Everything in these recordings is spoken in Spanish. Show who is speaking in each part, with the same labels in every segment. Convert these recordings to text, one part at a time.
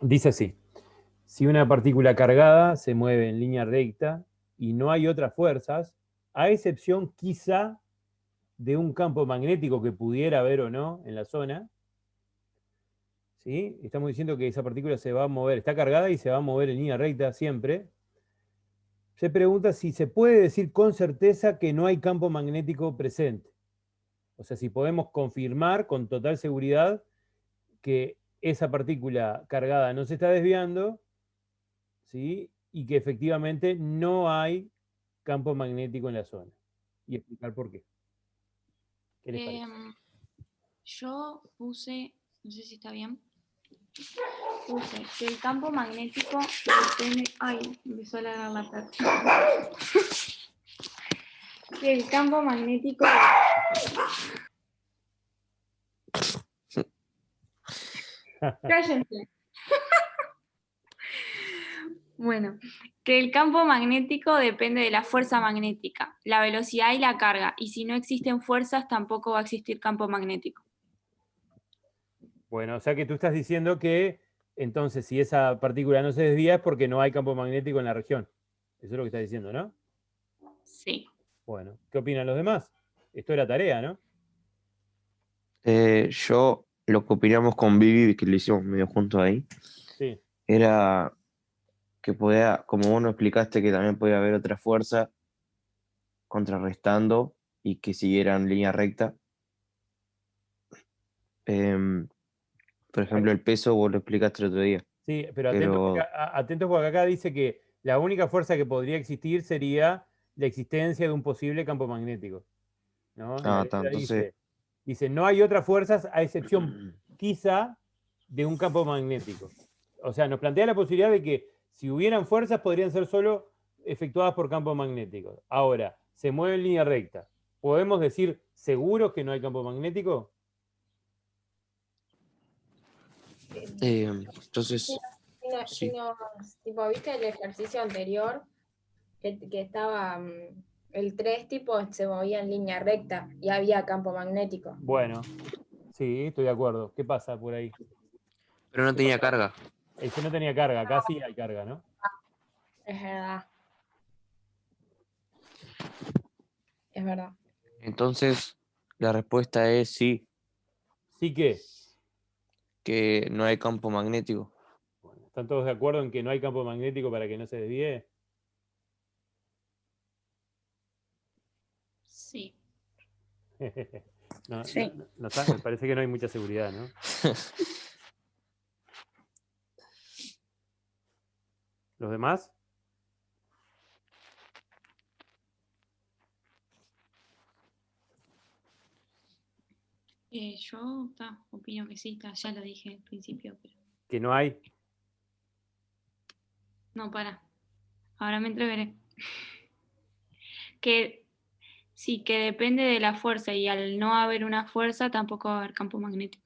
Speaker 1: Dice así: si una partícula cargada se mueve en línea recta y no hay otras fuerzas, a excepción quizá de un campo magnético que pudiera haber o no en la zona, ¿sí? Estamos diciendo que esa partícula se va a mover, está cargada y se va a mover en línea recta siempre. Se pregunta si se puede decir con certeza que no hay campo magnético presente. O sea, si podemos confirmar con total seguridad que esa partícula cargada no se está desviando, ¿sí? Y que efectivamente no hay campo magnético en la zona. Y explicar por qué. ¿Qué les parece?
Speaker 2: Yo puse, no sé si está bien, puse que el campo magnético depende. Ay, empezó a ladrar la perra. Que el campo magnético. Cállense. Bueno, que el campo magnético depende de la fuerza magnética, la velocidad y la carga, y si no existen fuerzas tampoco va a existir campo magnético.
Speaker 1: Bueno, o sea que tú estás diciendo que entonces si esa partícula no se desvía es porque no hay campo magnético en la región. Eso es lo que estás diciendo, ¿no?
Speaker 2: Sí.
Speaker 1: Bueno, ¿qué opinan los demás? Esto era tarea, ¿no?
Speaker 3: Yo lo que opinamos con Vivi, que lo hicimos medio juntos ahí,
Speaker 1: Sí.
Speaker 3: era que podía, como vos nos explicaste, que también podía haber otra fuerza contrarrestando y que siguiera en línea recta. Em, por ejemplo, el peso vos lo explicaste el otro día,
Speaker 1: Sí, pero
Speaker 3: pero
Speaker 1: atentos porque acá dice que la única fuerza que podría existir sería la existencia de un posible campo magnético, ¿no? En la letra
Speaker 3: entonces,
Speaker 1: dice, no hay otras fuerzas a excepción quizá de un campo magnético. O sea, nos plantea la posibilidad de que si hubieran fuerzas podrían ser solo efectuadas por campos magnéticos. Ahora, se mueve en línea recta. ¿Podemos decir seguros que no hay campo magnético?
Speaker 3: entonces,
Speaker 4: Si
Speaker 3: sí.
Speaker 4: nos, tipo, ¿viste el ejercicio anterior? Que estaba, el 3 tipo se movía en línea recta y había campo magnético.
Speaker 1: Bueno, sí, estoy de acuerdo. ¿Qué pasa por ahí?
Speaker 3: Pero no tenía carga.
Speaker 1: Ese no tenía carga, acá sí hay carga, ¿no?
Speaker 4: Es verdad, es verdad.
Speaker 3: Entonces, la respuesta es sí,
Speaker 1: Sí
Speaker 3: que no hay campo magnético.
Speaker 1: bueno, ¿están todos de acuerdo en que no hay campo magnético para que no se desvíe?
Speaker 2: Sí.
Speaker 1: No,
Speaker 2: Sí.
Speaker 1: me parece que no hay mucha seguridad, ¿no? ¿Los demás?
Speaker 2: Yo opino que sí, ya lo dije al principio, pero
Speaker 1: Que no hay.
Speaker 2: no, para. Ahora me entreveré. Que sí, que depende de la fuerza y al no haber una fuerza tampoco va a haber campo magnético.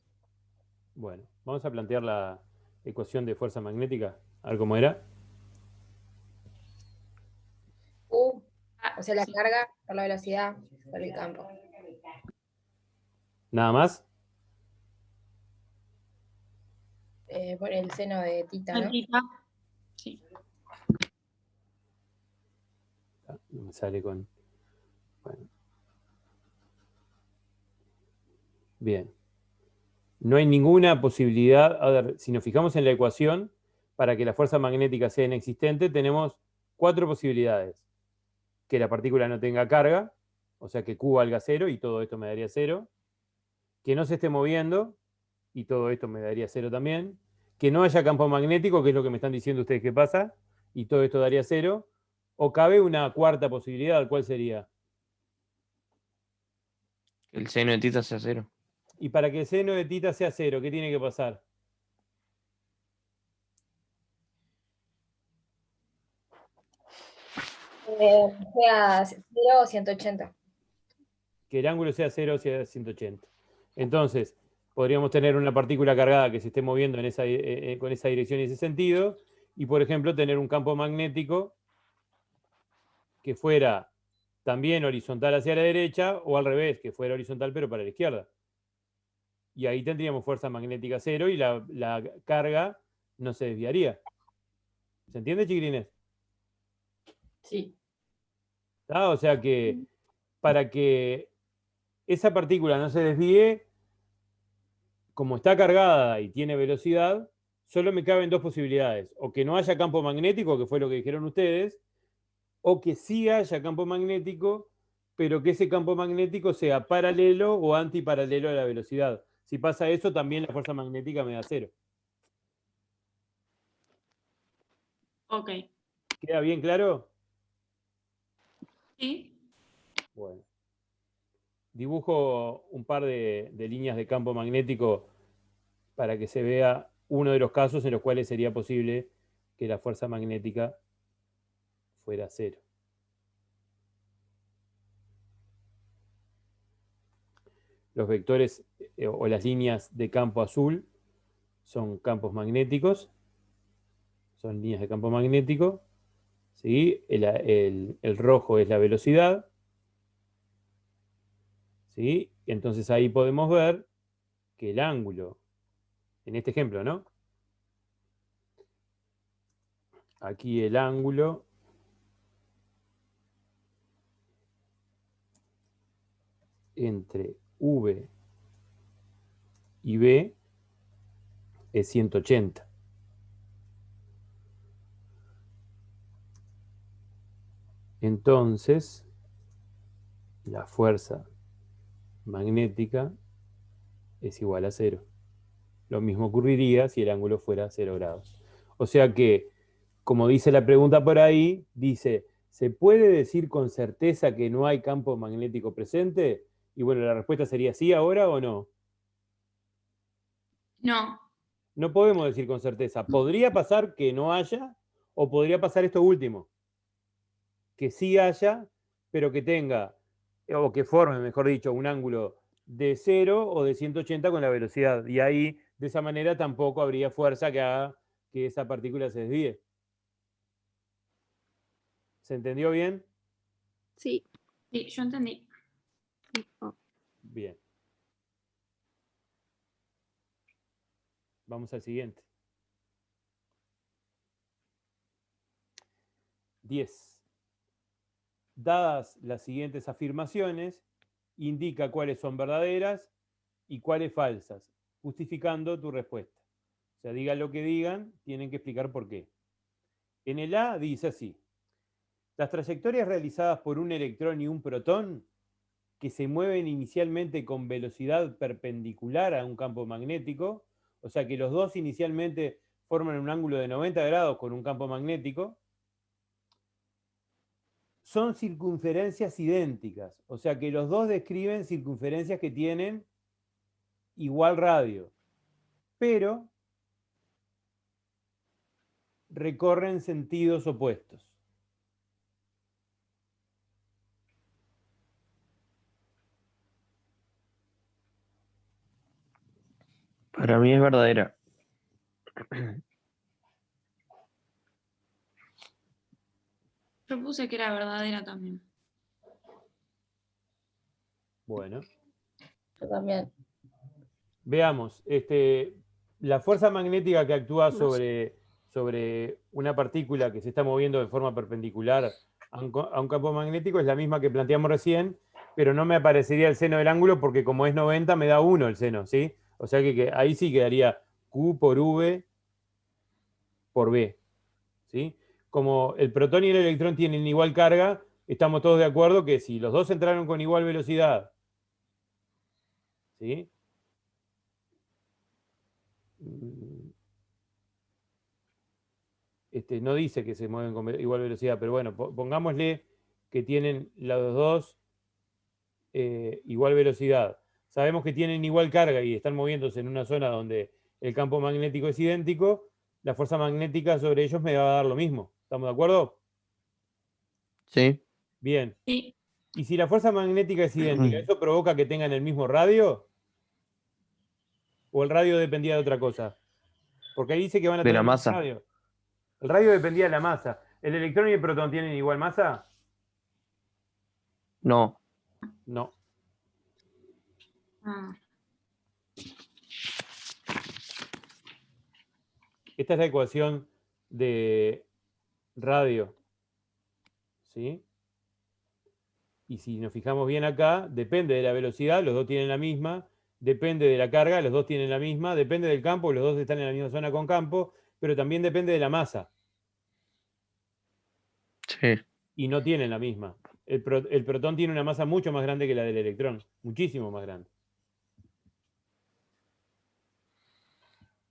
Speaker 1: Bueno, vamos a plantear la ecuación de fuerza magnética, a ver cómo era.
Speaker 4: U,
Speaker 2: Ah,
Speaker 4: o sea, la
Speaker 2: sí.
Speaker 4: carga por la velocidad por el campo.
Speaker 1: Nada más.
Speaker 4: Por el seno de tita, ¿no?
Speaker 2: Tantita. Sí.
Speaker 1: No me sale con. Bueno, bien. No hay ninguna posibilidad. A ver, si nos fijamos en la ecuación, para que la fuerza magnética sea inexistente, tenemos 4 posibilidades. Que la partícula no tenga carga, o sea que Q valga 0 y todo esto me daría 0. Que no se esté moviendo y todo esto me daría 0 también. Que no haya campo magnético, que es lo que me están diciendo ustedes que pasa, y todo esto daría 0. O cabe una cuarta posibilidad, ¿cuál sería?
Speaker 3: El seno de tita sea cero.
Speaker 1: Y para que el seno de tita sea 0, ¿qué tiene que pasar?
Speaker 4: Sea 0 o 180.
Speaker 1: Que el ángulo sea 0 o sea 180. Entonces, podríamos tener una partícula cargada que se esté moviendo con esa dirección y ese sentido, y por ejemplo tener un campo magnético que fuera también horizontal hacia la derecha, o al revés, que fuera horizontal pero para la izquierda. Y ahí tendríamos fuerza magnética 0 y la carga no se desviaría. ¿Se entiende, chiquilines?
Speaker 5: Sí.
Speaker 1: ¿Tá? O sea que para que esa partícula no se desvíe, como está cargada y tiene velocidad, solo me caben dos posibilidades. O que no haya campo magnético, que fue lo que dijeron ustedes, o que sí haya campo magnético, pero que ese campo magnético sea paralelo o antiparalelo a la velocidad. Si pasa eso, también la fuerza magnética me da cero.
Speaker 2: Ok.
Speaker 1: ¿Queda bien claro?
Speaker 2: Sí.
Speaker 1: Bueno. Dibujo un par de líneas de campo magnético para que se vea uno de los casos en los cuales sería posible que la fuerza magnética fuera cero. Los vectores o las líneas de campo azul son campos magnéticos, son líneas de campo magnético, ¿sí? El rojo es la velocidad, ¿sí? Entonces ahí podemos ver que el ángulo, en este ejemplo, ¿no? Aquí el ángulo entre V y B es 180. Entonces, la fuerza magnética es igual a cero. Lo mismo ocurriría si el ángulo fuera 0 grados. O sea que, como dice la pregunta por ahí, dice, ¿se puede decir con certeza que no hay campo magnético presente? Y bueno, la respuesta sería sí ahora o no.
Speaker 2: No.
Speaker 1: No podemos decir con certeza. Podría pasar que no haya o podría pasar esto último. Que sí haya, pero que tenga, o que forme, mejor dicho, un ángulo de 0 o de 180 con la velocidad. Y ahí, de esa manera, tampoco habría fuerza que haga que esa partícula se desvíe. ¿Se entendió bien?
Speaker 6: Sí.
Speaker 2: Sí, yo entendí.
Speaker 6: Oh.
Speaker 1: Bien. Vamos al siguiente. 10. Dadas las siguientes afirmaciones, indica cuáles son verdaderas y cuáles falsas, justificando tu respuesta. O sea, digan lo que digan, tienen que explicar por qué. En el A dice así: las trayectorias realizadas por un electrón y un protón que se mueven inicialmente con velocidad perpendicular a un campo magnético, o sea que los dos inicialmente forman un ángulo de 90 grados con un campo magnético, son circunferencias idénticas, o sea que los dos describen circunferencias que tienen igual radio, pero recorren sentidos opuestos.
Speaker 3: Para mí es verdadera.
Speaker 2: Yo puse que era verdadera también.
Speaker 1: Bueno,
Speaker 4: Yo también.
Speaker 1: veamos. La fuerza magnética que actúa
Speaker 6: No
Speaker 1: sobre una partícula que se está moviendo de forma perpendicular a un campo magnético es la misma que planteamos recién, pero no me aparecería el seno del ángulo porque como es 90 me da 1 el seno, ¿sí? O sea que ahí sí quedaría Q por V por B, ¿sí? Como el protón y el electrón tienen igual carga, estamos todos de acuerdo que si los dos entraron con igual velocidad, ¿sí? No dice que se mueven con igual velocidad, pero bueno, pongámosle que tienen los dos igual velocidad. Sabemos que tienen igual carga y están moviéndose en una zona donde el campo magnético es idéntico, la fuerza magnética sobre ellos me va a dar lo mismo. ¿Estamos de acuerdo?
Speaker 3: Sí.
Speaker 1: Bien.
Speaker 2: Sí.
Speaker 1: Y si la fuerza magnética es idéntica, ¿eso provoca que tengan el mismo radio? ¿O el radio dependía de otra cosa? Porque ahí dice que van a
Speaker 3: De
Speaker 1: tener
Speaker 3: la
Speaker 1: el mismo
Speaker 3: masa.
Speaker 1: radio. El radio dependía de la masa. ¿El electrón y el protón tienen igual masa?
Speaker 3: No.
Speaker 1: No.
Speaker 2: Ah.
Speaker 1: Esta es la ecuación de radio. ¿Sí? Y si nos fijamos bien acá, depende de la velocidad, los dos tienen la misma, depende de la carga, los dos tienen la misma, depende del campo, los dos están en la misma zona con campo, pero también depende de la masa.
Speaker 3: Sí.
Speaker 1: Y no tienen la misma. El protón tiene una masa mucho más grande que la del electrón, muchísimo más grande.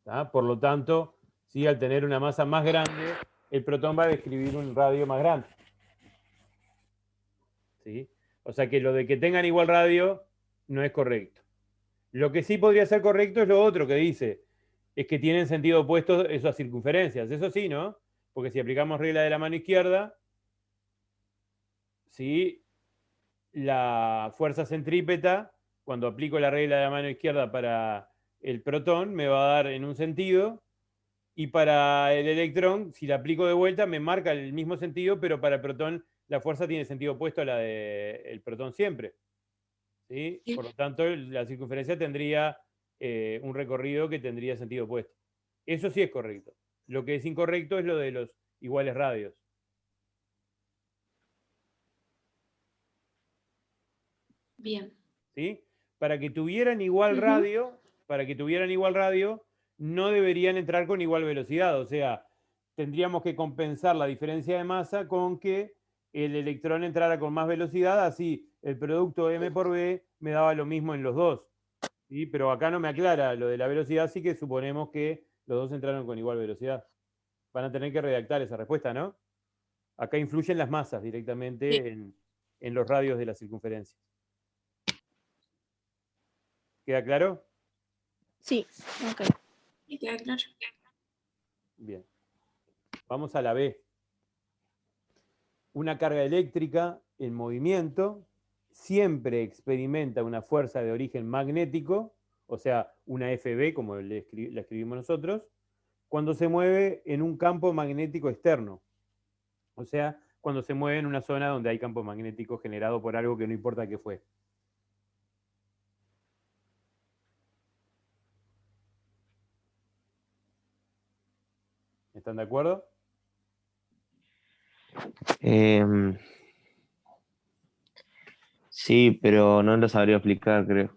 Speaker 1: ¿Tá? Por lo tanto, ¿sí? Al tener una masa más grande, el protón va a describir un radio más grande. ¿Sí? O sea que lo de que tengan igual radio no es correcto. Lo que sí podría ser correcto es lo otro que dice, es que tienen sentido opuesto esas circunferencias. Eso sí, ¿no? Porque si aplicamos regla de la mano izquierda, ¿sí? La fuerza centrípeta, cuando aplico la regla de la mano izquierda para el protón, me va a dar en un sentido, y para el electrón, si la aplico de vuelta, me marca el mismo sentido, pero para el protón la fuerza tiene sentido opuesto a la del protón siempre. ¿Sí?
Speaker 2: Sí.
Speaker 1: Por lo tanto, la circunferencia tendría un recorrido que tendría sentido opuesto. Eso sí es correcto. Lo que es incorrecto es lo de los iguales radios.
Speaker 2: Bien.
Speaker 1: ¿Sí? Para que tuvieran igual radio, no deberían entrar con igual velocidad. O sea, tendríamos que compensar la diferencia de masa con que el electrón entrara con más velocidad, así el producto M por B me daba lo mismo en los dos. ¿Sí? Pero acá no me aclara lo de la velocidad, así que suponemos que los dos entraron con igual velocidad. Van a tener que redactar esa respuesta, ¿no? Acá influyen las masas directamente en los radios de la circunferencia. ¿Queda claro?
Speaker 6: Sí, ok.
Speaker 2: Y queda claro.
Speaker 1: Bien. Vamos a la B. Una carga eléctrica en movimiento siempre experimenta una fuerza de origen magnético, o sea, una FB, como la escribimos nosotros, cuando se mueve en un campo magnético externo. O sea, cuando se mueve en una zona donde hay campo magnético generado por algo que no importa qué fue. ¿Están de acuerdo?
Speaker 3: Sí, pero no lo sabría explicar, creo.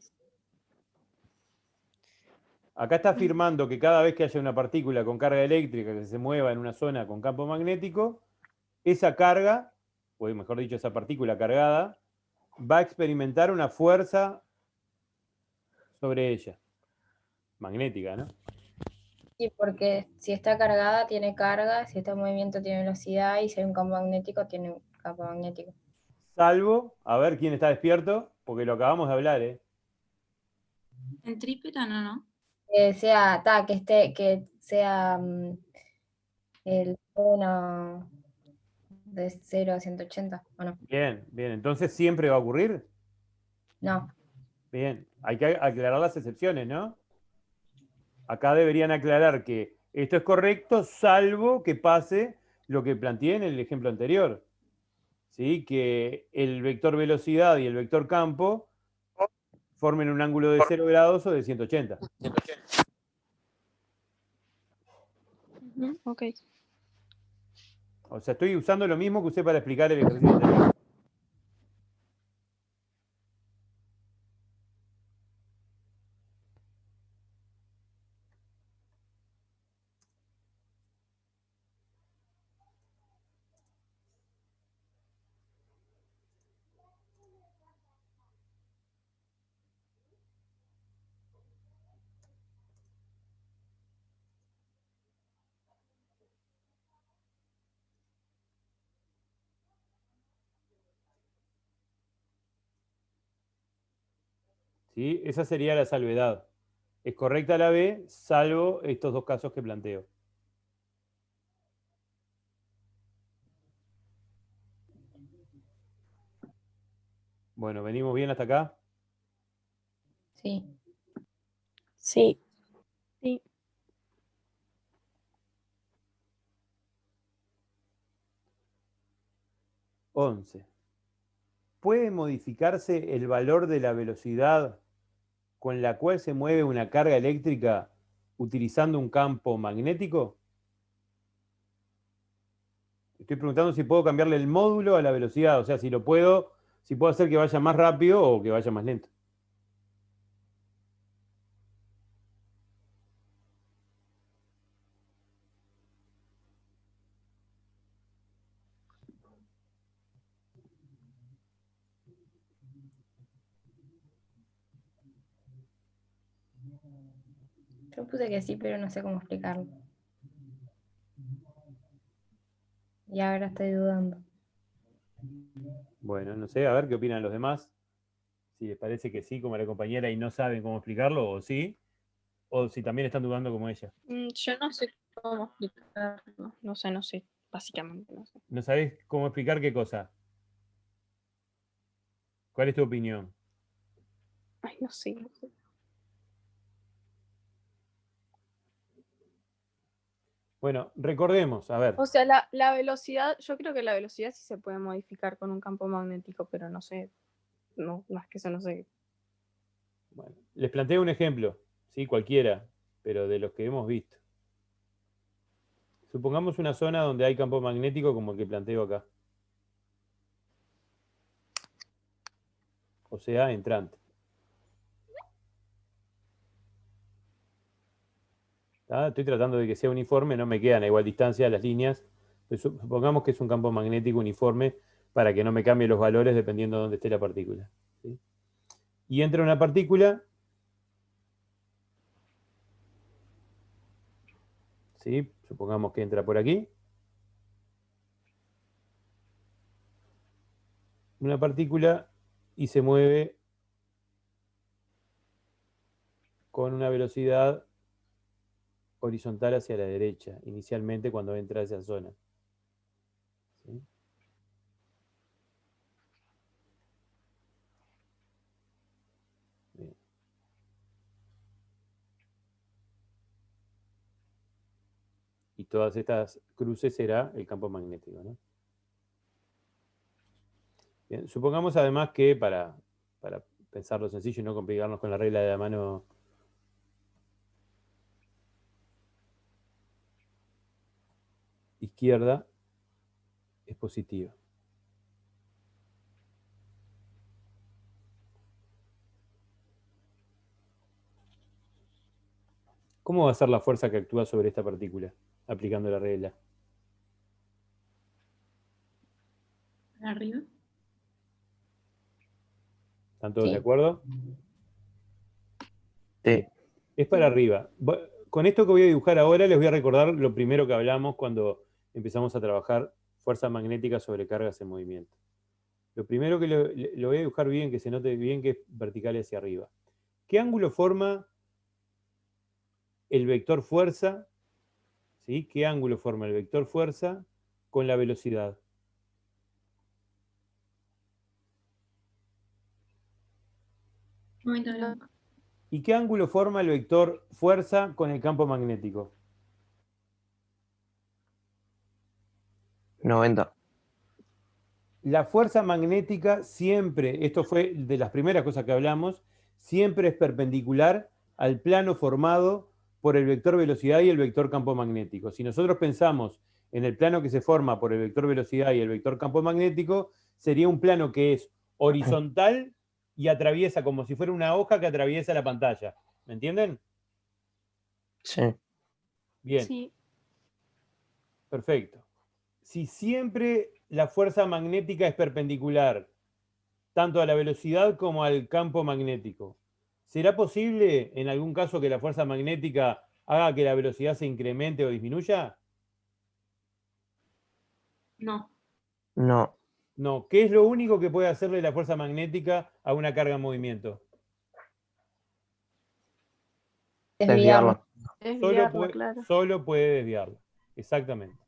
Speaker 1: Acá está afirmando que cada vez que haya una partícula con carga eléctrica que se mueva en una zona con campo magnético, esa carga, o mejor dicho, esa partícula cargada, va a experimentar una fuerza sobre ella. Magnética, ¿no?
Speaker 4: Sí, porque si está cargada tiene carga, si está en movimiento tiene velocidad y si hay un campo magnético tiene un campo magnético.
Speaker 1: Salvo, a ver quién está despierto, porque lo acabamos de hablar, ¿eh?
Speaker 2: Centrípeta, no.
Speaker 4: Que sea el 1 de 0 a 180, ¿o no?
Speaker 1: Bien, bien. Entonces, ¿siempre va a ocurrir?
Speaker 4: No.
Speaker 1: Bien. Hay que aclarar las excepciones, ¿no? Acá deberían aclarar que esto es correcto, salvo que pase lo que planteé en el ejemplo anterior. ¿Sí? Que el vector velocidad y el vector campo formen un ángulo de 0 grados o de 180.
Speaker 6: Ok.
Speaker 1: O sea, estoy usando lo mismo que usé para explicar el ejercicio anterior. ¿Sí? Esa sería la salvedad. Es correcta la B, salvo estos dos casos que planteo. Bueno, ¿venimos bien hasta acá?
Speaker 4: Sí.
Speaker 6: Sí. Sí.
Speaker 1: Once. ¿Puede modificarse el valor de la velocidad con la cual se mueve una carga eléctrica utilizando un campo magnético? Estoy preguntando si puedo cambiarle el módulo a la velocidad, o sea, si puedo hacer que vaya más rápido o que vaya más lento.
Speaker 4: Yo puse que sí, pero no sé cómo explicarlo. Y ahora estoy dudando.
Speaker 1: Bueno, no sé, a ver qué opinan los demás. Si les parece que sí, como la compañera, y no saben cómo explicarlo, o sí. O si también están dudando como ella.
Speaker 6: Yo no sé cómo explicarlo. No sé. Básicamente no sé.
Speaker 1: ¿No sabés cómo explicar qué cosa? ¿Cuál es tu opinión?
Speaker 6: Ay, no sé.
Speaker 1: Bueno, recordemos, a ver.
Speaker 6: O sea, la velocidad, yo creo que la velocidad sí se puede modificar con un campo magnético, pero no sé. No, más que eso no sé.
Speaker 1: Bueno, les planteo un ejemplo, ¿sí? Cualquiera, pero de los que hemos visto. Supongamos una zona donde hay campo magnético como el que planteo acá. O sea, entrante. ¿Tá? Estoy tratando de que sea uniforme, no me quedan a igual distancia las líneas. Entonces, supongamos que es un campo magnético uniforme para que no me cambie los valores dependiendo de dónde esté la partícula. ¿Sí? Y entra una partícula, ¿sí? Supongamos que entra por aquí. Una partícula y se mueve con una velocidad horizontal hacia la derecha, inicialmente cuando entra a esa zona. ¿Sí? Bien. Y todas estas cruces será el campo magnético, ¿no? Bien, supongamos además que para pensarlo sencillo y no complicarnos con la regla de la mano izquierda, es positiva. ¿Cómo va a ser la fuerza que actúa sobre esta partícula, aplicando la regla?
Speaker 5: ¿Para arriba?
Speaker 1: ¿Están todos de
Speaker 4: Sí.
Speaker 1: acuerdo?
Speaker 3: Sí.
Speaker 1: Es para arriba. Con esto que voy a dibujar ahora les voy a recordar lo primero que hablamos cuando empezamos a trabajar fuerza magnética sobre cargas en movimiento. Lo primero que lo voy a dibujar bien, que se note bien que es vertical hacia arriba. ¿Qué ángulo forma el vector fuerza? ¿Sí? ¿Qué ángulo forma el vector fuerza con la velocidad? ¿Y qué ángulo forma el vector fuerza con el campo magnético?
Speaker 3: 90.
Speaker 1: La fuerza magnética siempre, esto fue de las primeras cosas que hablamos, siempre es perpendicular al plano formado por el vector velocidad y el vector campo magnético. Si nosotros pensamos en el plano que se forma por el vector velocidad y el vector campo magnético, sería un plano que es horizontal y atraviesa como si fuera una hoja que atraviesa la pantalla. ¿Me entienden?
Speaker 3: Sí.
Speaker 1: Bien,
Speaker 6: Sí.
Speaker 1: perfecto. Si siempre la fuerza magnética es perpendicular tanto a la velocidad como al campo magnético, ¿será posible en algún caso que la fuerza magnética haga que la velocidad se incremente o disminuya?
Speaker 5: No.
Speaker 3: No.
Speaker 1: No. ¿Qué es lo único que puede hacerle la fuerza magnética a una carga en movimiento?
Speaker 3: Desviarla.
Speaker 6: Desviarlo, claro.
Speaker 1: Solo puede desviarla. Exactamente.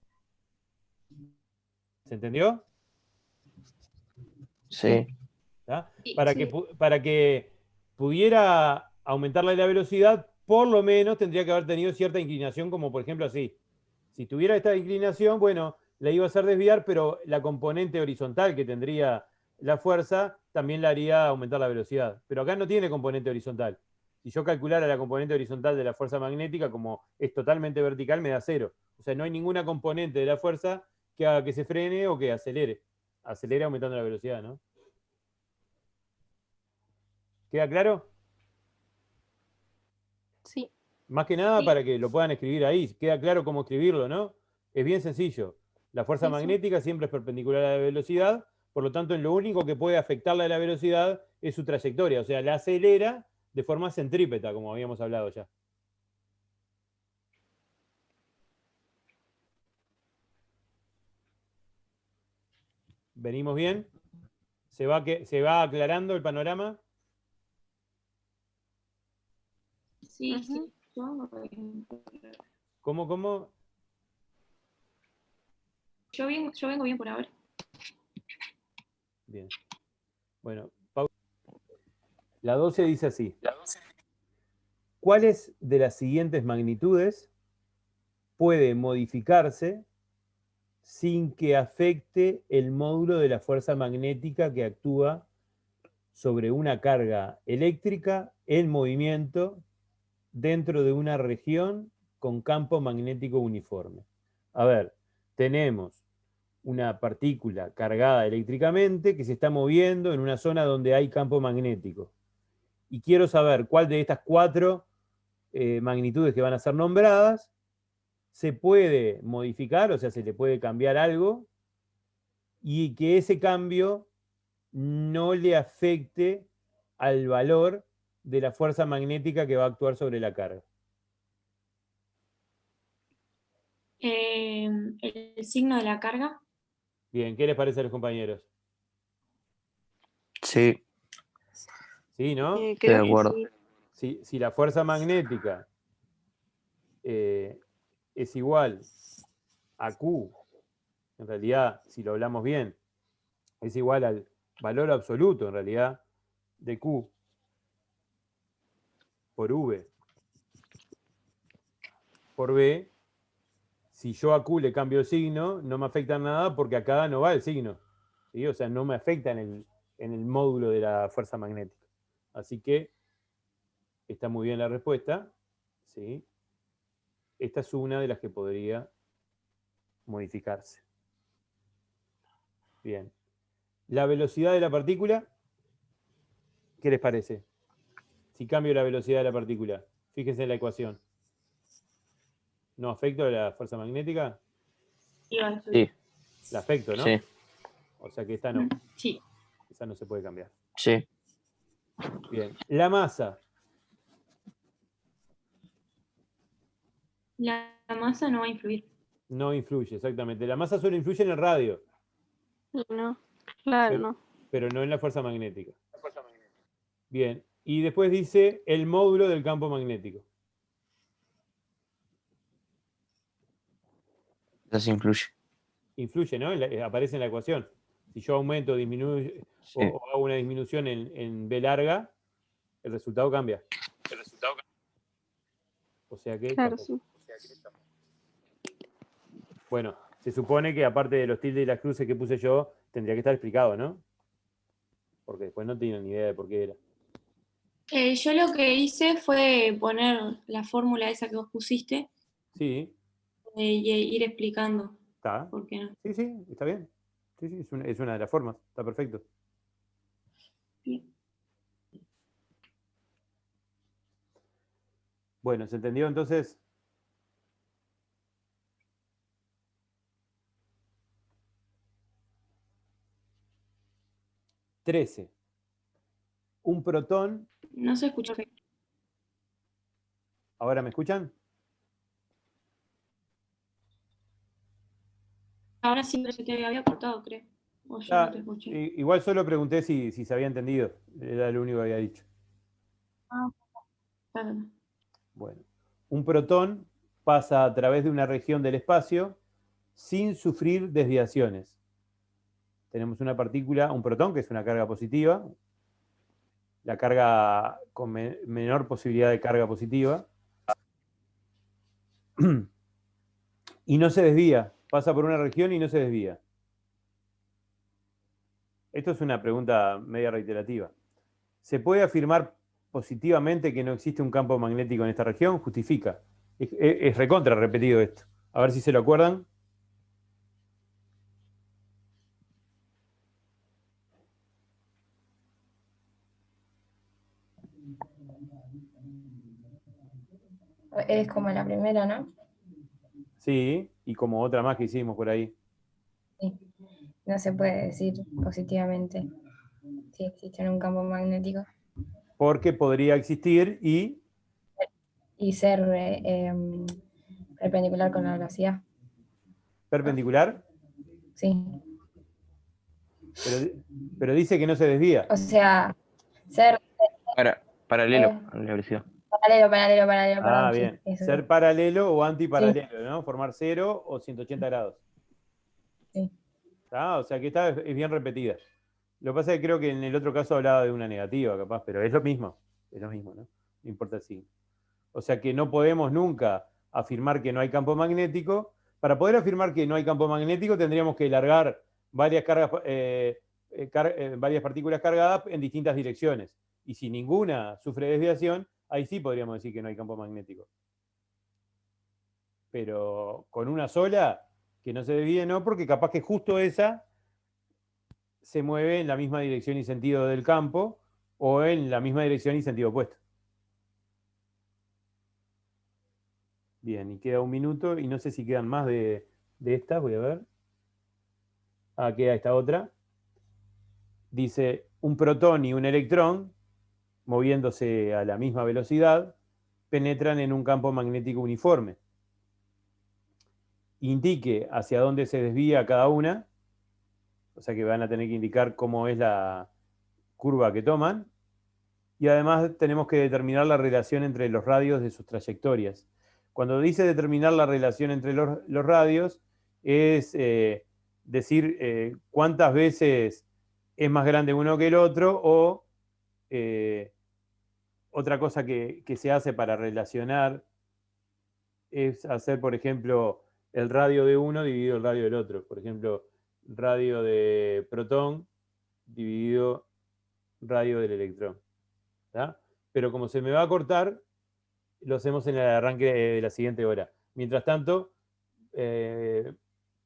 Speaker 1: ¿Se entendió?
Speaker 3: Sí.
Speaker 1: ¿Tá?
Speaker 5: Sí,
Speaker 1: Para que pudiera aumentarle la velocidad, por lo menos tendría que haber tenido cierta inclinación, como por ejemplo así. Si tuviera esta inclinación, bueno, la iba a hacer desviar, pero la componente horizontal que tendría la fuerza también la haría aumentar la velocidad. Pero acá no tiene componente horizontal. Si yo calculara la componente horizontal de la fuerza magnética, como es totalmente vertical, me da 0. O sea, no hay ninguna componente de la fuerza que haga que se frene o que acelere. Acelera aumentando la velocidad, ¿no? ¿Queda claro?
Speaker 6: Sí.
Speaker 1: Más que nada
Speaker 2: Sí.
Speaker 1: para que lo puedan escribir ahí. Queda claro cómo escribirlo, ¿no? Es bien sencillo. La fuerza
Speaker 2: Sí, sí.
Speaker 1: magnética siempre es perpendicular a la velocidad, por lo tanto, lo único que puede afectarle a la velocidad es su trayectoria. O sea, la acelera de forma centrípeta, como habíamos hablado ya. ¿Venimos bien? ¿Se va aclarando el panorama?
Speaker 2: Sí,
Speaker 6: Ujú.
Speaker 2: sí. Yo vengo bien.
Speaker 1: ¿Cómo?
Speaker 2: Yo vengo bien por ahora.
Speaker 1: Bien. Bueno, la 12 dice así. ¿Cuáles de las siguientes magnitudes puede modificarse sin que afecte el módulo de la fuerza magnética que actúa sobre una carga eléctrica en movimiento dentro de una región con campo magnético uniforme? A ver, tenemos una partícula cargada eléctricamente que se está moviendo en una zona donde hay campo magnético. Y quiero saber cuál de estas 4 magnitudes que van a ser nombradas se puede modificar, o sea, se le puede cambiar algo, y que ese cambio no le afecte al valor de la fuerza magnética que va a actuar sobre la carga.
Speaker 2: El signo de la carga.
Speaker 1: Bien, ¿qué les parece a los compañeros?
Speaker 3: Sí,
Speaker 1: Sí, ¿no?
Speaker 3: estoy de
Speaker 6: Creo que
Speaker 3: acuerdo.
Speaker 6: sí.
Speaker 1: Si la fuerza magnética es igual a Q, en realidad, si lo hablamos bien, es igual al valor absoluto, en realidad, de Q por V por B. Si yo a Q le cambio el signo, no me afecta nada porque acá no va el signo, ¿sí? O sea, no me afecta en el módulo de la fuerza magnética. Así que está muy bien la respuesta, ¿sí? Esta es una de las que podría modificarse. Bien. La velocidad de la partícula, ¿qué les parece? Si cambio la velocidad de la partícula, fíjense en la ecuación. ¿No afecto a la fuerza magnética?
Speaker 2: Iba a decir.
Speaker 3: Sí,
Speaker 1: La afecto, ¿no?
Speaker 3: sí,
Speaker 1: O sea que esta no.
Speaker 2: Sí.
Speaker 1: Esa no se puede cambiar.
Speaker 3: sí.
Speaker 1: Bien. La masa.
Speaker 2: La masa no va a influir.
Speaker 1: No influye, exactamente. La masa solo influye en el radio,
Speaker 6: Y no, claro,
Speaker 1: pero,
Speaker 6: no.
Speaker 1: pero no en la fuerza magnética. Bien. Y después dice el módulo del campo magnético.
Speaker 3: Eso sí influye.
Speaker 1: Influye, ¿no? Aparece en la ecuación. Si yo aumento, disminuyo
Speaker 3: Sí.
Speaker 1: o hago una disminución en B larga, el resultado cambia. O sea que
Speaker 6: Claro,
Speaker 1: tampoco.
Speaker 6: sí.
Speaker 1: Bueno, se supone que aparte de los tildes y las cruces que puse yo, tendría que estar explicado, ¿no? Porque después no tienen ni idea de por qué era.
Speaker 2: Yo lo que hice fue poner la fórmula esa que vos pusiste
Speaker 1: Sí,
Speaker 2: y ir explicando
Speaker 1: está.
Speaker 2: por qué no.
Speaker 1: Sí, sí, está bien. Sí, sí, es una de las formas. Está perfecto.
Speaker 2: Bien.
Speaker 1: Bueno, ¿se entendió entonces? Trece. Un protón.
Speaker 2: No se escucha.
Speaker 1: ¿Ahora me escuchan?
Speaker 2: Ahora sí, pero se te había cortado, creo. O yo
Speaker 1: Ah,
Speaker 2: no te escuché.
Speaker 1: igual solo pregunté si se había entendido. Era lo único que había dicho.
Speaker 2: Claro.
Speaker 1: Bueno, un protón pasa a través de una región del espacio sin sufrir desviaciones. Tenemos una partícula, un protón, que es una carga positiva, la carga con menor posibilidad de carga positiva, y no se desvía, pasa por una región y no se desvía. Esto es una pregunta media reiterativa. ¿Se puede afirmar positivamente que no existe un campo magnético en esta región? Justifica. Es recontra repetido esto. A ver si se lo acuerdan.
Speaker 4: Es como la primera, ¿no?
Speaker 1: Sí, y como otra más que hicimos por ahí.
Speaker 4: Sí. No se puede decir positivamente si existe un campo magnético
Speaker 1: Porque podría existir
Speaker 4: y ser perpendicular con la velocidad.
Speaker 1: perpendicular,
Speaker 4: Sí.
Speaker 1: pero dice que no se desvía.
Speaker 4: O sea, ser
Speaker 3: Paralelo
Speaker 4: eh,
Speaker 3: a la velocidad.
Speaker 4: paralelo,
Speaker 1: Ah,
Speaker 4: perdón, sí,
Speaker 1: bien.
Speaker 4: eso.
Speaker 1: Ser paralelo o
Speaker 4: Sí,
Speaker 1: antiparalelo, ¿no? Formar 0 o 180 grados.
Speaker 4: sí.
Speaker 1: ¿Tá? O sea que esta es bien repetida. Lo que pasa es que creo que en el otro caso hablaba de una negativa, capaz, pero es lo mismo. Es lo mismo, ¿no? No importa el signo. O sea que no podemos nunca afirmar que no hay campo magnético. Para poder afirmar que no hay campo magnético tendríamos que largar varias varias partículas cargadas en distintas direcciones. Y si ninguna sufre desviación, ahí sí podríamos decir que no hay campo magnético. Pero con una sola, que no se desvíe, no, porque capaz que justo esa se mueve en la misma dirección y sentido del campo o en la misma dirección y sentido opuesto. Bien, y queda un minuto y no sé si quedan más de estas, voy a ver. Ah, queda esta otra. Dice, un protón y un electrón, moviéndose a la misma velocidad, penetran en un campo magnético uniforme. Indique hacia dónde se desvía cada una, o sea que van a tener que indicar cómo es la curva que toman, y además tenemos que determinar la relación entre los radios de sus trayectorias. Cuando dice determinar la relación entre los radios, es decir cuántas veces es más grande uno que el otro, o otra cosa que se hace para relacionar es hacer, por ejemplo, el radio de uno dividido el radio del otro. Por ejemplo, radio de protón dividido radio del electrón. ¿Tá? Pero como se me va a cortar, lo hacemos en el arranque de la siguiente hora. Mientras tanto,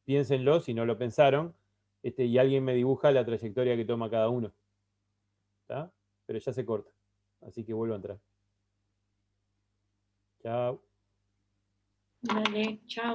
Speaker 1: piénsenlo si no lo pensaron, y alguien me dibuja la trayectoria que toma cada uno. ¿Tá? Pero ya se corta. Así que vuelvo a entrar. Chao.
Speaker 5: Dale, chao.